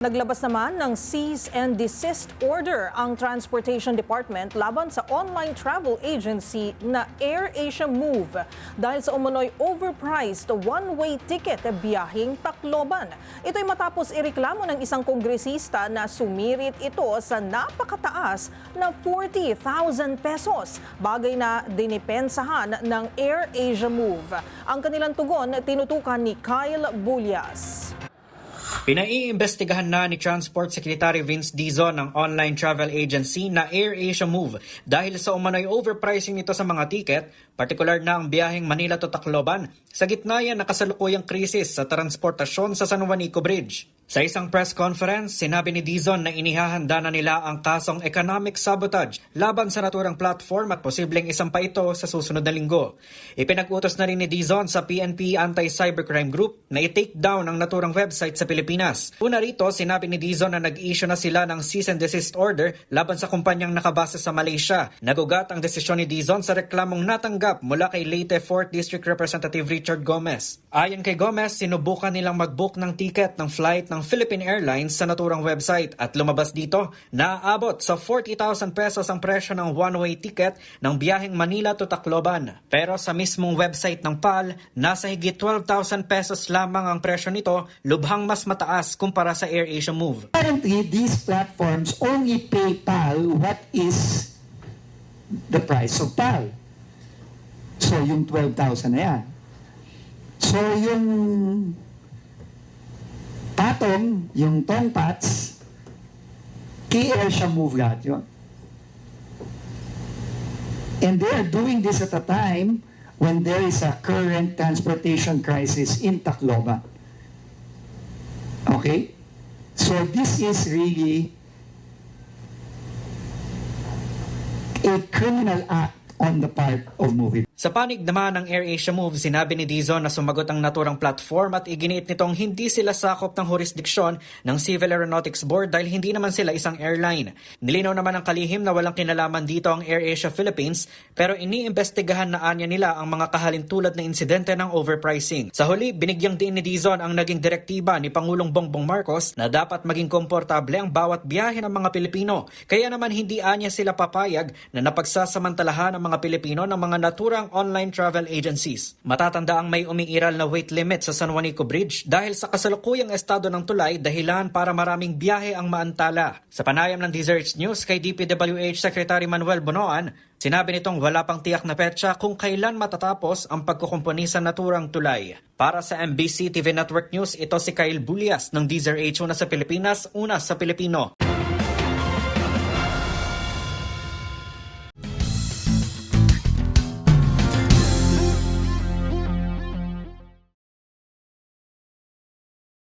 Naglabas naman ng cease and desist order ang Transportation Department laban sa online travel agency na AirAsia Move dahil sa umunoy overpriced one-way ticket na biyaheng Tacloban. Ito'y matapos ireklamo ng isang kongresista na sumirit ito sa napakataas na 40,000 pesos, bagay na dinipensahan ng AirAsia Move. Ang kanilang tugon tinutukan ni Kyle Bulias. Pinaiimbestigahan na ni Transport Secretary Vince Dizon ang online travel agency na AirAsia Move dahil sa umano'y overpricing nito sa mga tiket, partikular na ang biyaheng Manila to Tacloban, sa gitna yan ng kasalukuyang krisis sa transportasyon sa San Juanico Bridge. Sa isang press conference, sinabi ni Dizon na inihahanda na nila ang kasong economic sabotage laban sa naturang platform at posibleng isampa ito sa susunod na linggo. Ipinag-utos na rin ni Dizon sa PNP Anti-Cybercrime Group na i-take down ang naturang website sa Pilipinas. Una rito, sinabi ni Dizon na nag-issue na sila ng cease and desist order laban sa kumpanyang nakabase sa Malaysia. Nagugat ang desisyon ni Dizon sa reklamong natanggap mula kay Leyte 4th District Representative Richard Gomez. Ayon kay Gomez, sinubukan nilang mag-book ng ticket ng flight ng Philippine Airlines sa naturang website at lumabas dito na aabot sa 40,000 pesos ang presyo ng one-way ticket ng biyaheng Manila to Tacloban. Pero sa mismong website ng PAL, nasa higit 12,000 pesos lamang ang presyo nito, lubhang mas mataas kumpara sa AirAsia Move. Currently, these platforms only pay PAL what is the price of PAL. So yung 12,000 na yan. So yung patong, yung tongpats, kay AirAsia Move lahat yun. And they are doing this at a time when there is a current transportation crisis in Tacloban. Okay? So this is really a criminal act on the part of Move It. Sa panig naman ng AirAsia Move, sinabi ni Dizon na sumagot ang naturang platform at iginiit nitong hindi sila sakop ng jurisdiksyon ng Civil Aeronautics Board dahil hindi naman sila isang airline. Nilinaw naman ng kalihim na walang kinalaman dito ang AirAsia Philippines pero iniimbestigahan na anya nila ang mga kahalintulad na insidente ng overpricing. Sa huli, binigyang diin ni Dizon ang naging direktiba ni Pangulong Bongbong Marcos na dapat maging komportable ang bawat biyahe ng mga Pilipino. Kaya naman hindi anya sila papayag na napagsasamantalahan ng mga Pilipino ng mga naturang online travel agencies. Matatanda ang may umiiral na weight limit sa San Juanico Bridge dahil sa kasalukuyang estado ng tulay dahilan para maraming biyahe ang maantala. Sa panayam ng DZRH News kay DPWH Secretary Manuel Bonoan, sinabi nitong wala pang tiyak na petsa kung kailan matatapos ang pagkukumpuni sa naturang tulay. Para sa MBC TV Network News, ito si Kyle Bulias ng DZRH, una sa Pilipinas, una sa Pilipino.